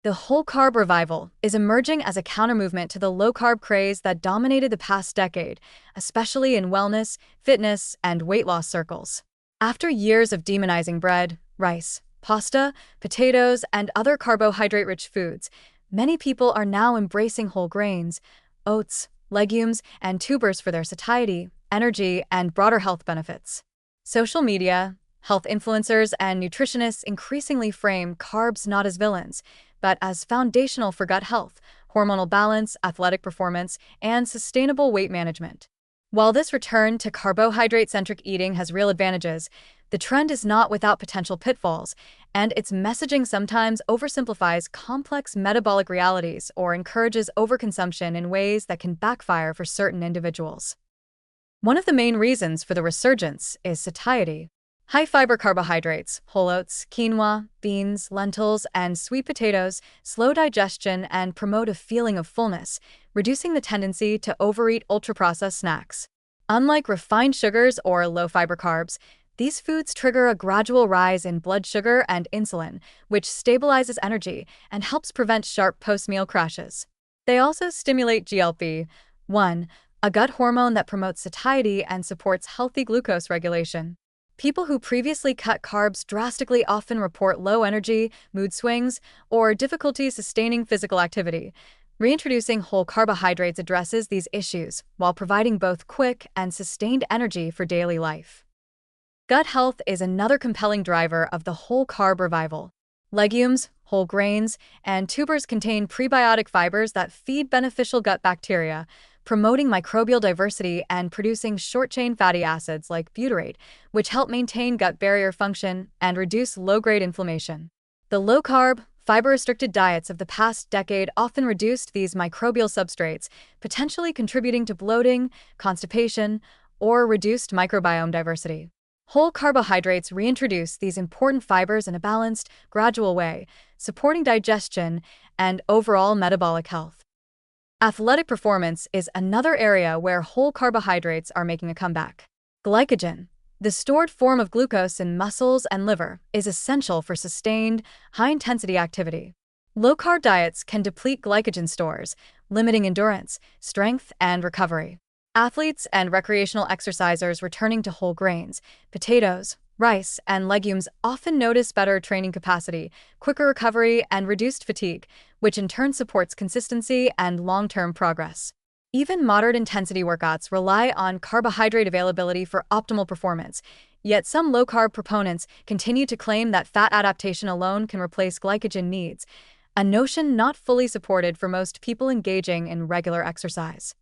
The whole-carb revival is emerging as a counter-movement to the low-carb craze that dominated the past decade, especially in wellness, fitness, and weight loss circles. After years of demonizing bread, rice, pasta, potatoes, and other carbohydrate-rich foods, many people are now embracing whole grains, oats, legumes, and tubers for their satiety, energy, and broader health benefits. Social media, health influencers, and nutritionists increasingly frame carbs not as villains, but as foundational for gut health, hormonal balance, athletic performance, and sustainable weight management. While this return to carbohydrate-centric eating has real advantages, the trend is not without potential pitfalls, and its messaging sometimes oversimplifies complex metabolic realities or encourages overconsumption in ways that can backfire for certain individuals. One of the main reasons for the resurgence is satiety. High-fiber carbohydrates, whole oats, quinoa, beans, lentils, and sweet potatoes slow digestion and promote a feeling of fullness, reducing the tendency to overeat ultra-processed snacks. Unlike refined sugars or low-fiber carbs, these foods trigger a gradual rise in blood sugar and insulin, which stabilizes energy and helps prevent sharp post-meal crashes. They also stimulate GLP-1, a gut hormone that promotes satiety and supports healthy glucose regulation. People who previously cut carbs drastically often report low energy, mood swings, or difficulty sustaining physical activity. Reintroducing whole carbohydrates addresses these issues while providing both quick and sustained energy for daily life. Gut health is another compelling driver of the whole carb revival. Legumes, whole grains, and tubers contain prebiotic fibers that feed beneficial gut bacteria, promoting microbial diversity and producing short-chain fatty acids like butyrate, which help maintain gut barrier function and reduce low-grade inflammation. The low-carb, fiber-restricted diets of the past decade often reduced these microbial substrates, potentially contributing to bloating, constipation, or reduced microbiome diversity. Whole carbohydrates reintroduce these important fibers in a balanced, gradual way, supporting digestion and overall metabolic health. Athletic performance is another area where whole carbohydrates are making a comeback. Glycogen, the stored form of glucose in muscles and liver, is essential for sustained, high-intensity activity. Low-carb diets can deplete glycogen stores, limiting endurance, strength, and recovery. Athletes and recreational exercisers returning to whole grains, potatoes, rice, and legumes often notice better training capacity, quicker recovery, and reduced fatigue, which in turn supports consistency and long-term progress. Even moderate-intensity workouts rely on carbohydrate availability for optimal performance, yet some low-carb proponents continue to claim that fat adaptation alone can replace glycogen needs, a notion not fully supported for most people engaging in regular exercise.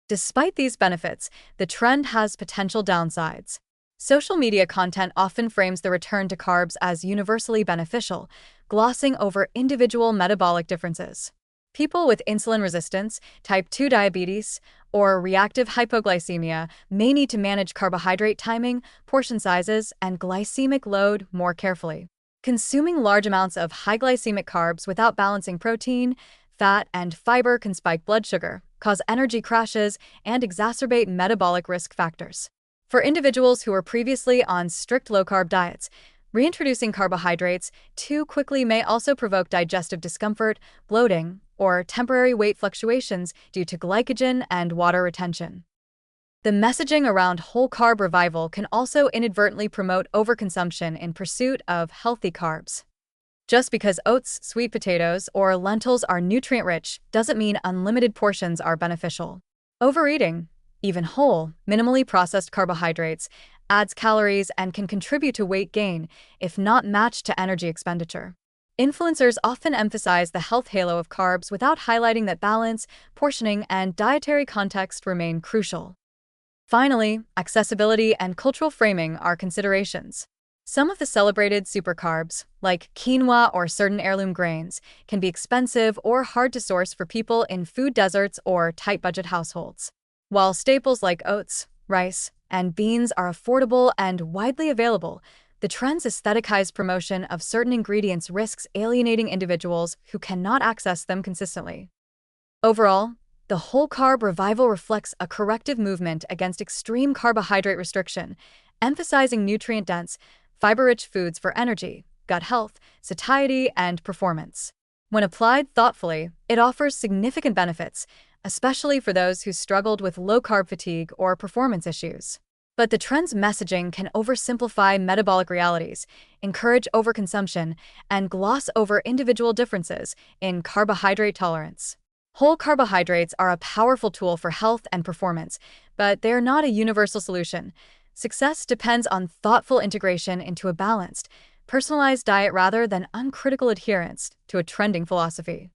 Despite these benefits, the trend has potential downsides. Social media content often frames the return to carbs as universally beneficial, glossing over individual metabolic differences. People with insulin resistance, type 2 diabetes, or reactive hypoglycemia may need to manage carbohydrate timing, portion sizes, and glycemic load more carefully. Consuming large amounts of high glycemic carbs without balancing protein, fat, and fiber can spike blood sugar, cause energy crashes, and exacerbate metabolic risk factors. For individuals who were previously on strict low-carb diets, reintroducing carbohydrates too quickly may also provoke digestive discomfort, bloating, or temporary weight fluctuations due to glycogen and water retention. The messaging around whole-carb revival can also inadvertently promote overconsumption in pursuit of healthy carbs. Just because oats, sweet potatoes, or lentils are nutrient-rich doesn't mean unlimited portions are beneficial. Overeating, even whole, minimally processed carbohydrates, adds calories and can contribute to weight gain if not matched to energy expenditure. Influencers often emphasize the health halo of carbs without highlighting that balance, portioning, and dietary context remain crucial. Finally, accessibility and cultural framing are considerations. Some of the celebrated supercarbs, like quinoa or certain heirloom grains, can be expensive or hard to source for people in food deserts or tight-budget households. While staples like oats, rice, and beans are affordable and widely available, the trend's aestheticized promotion of certain ingredients risks alienating individuals who cannot access them consistently. Overall, the whole-carb revival reflects a corrective movement against extreme carbohydrate restriction, emphasizing nutrient-dense, fiber-rich foods for energy, gut health, satiety, and performance. When applied thoughtfully, it offers significant benefits, especially for those who struggled with low-carb fatigue or performance issues. But the trend's messaging can oversimplify metabolic realities, encourage overconsumption, and gloss over individual differences in carbohydrate tolerance. Whole carbohydrates are a powerful tool for health and performance, but they are not a universal solution. Success depends on thoughtful integration into a balanced, personalized diet rather than uncritical adherence to a trending philosophy.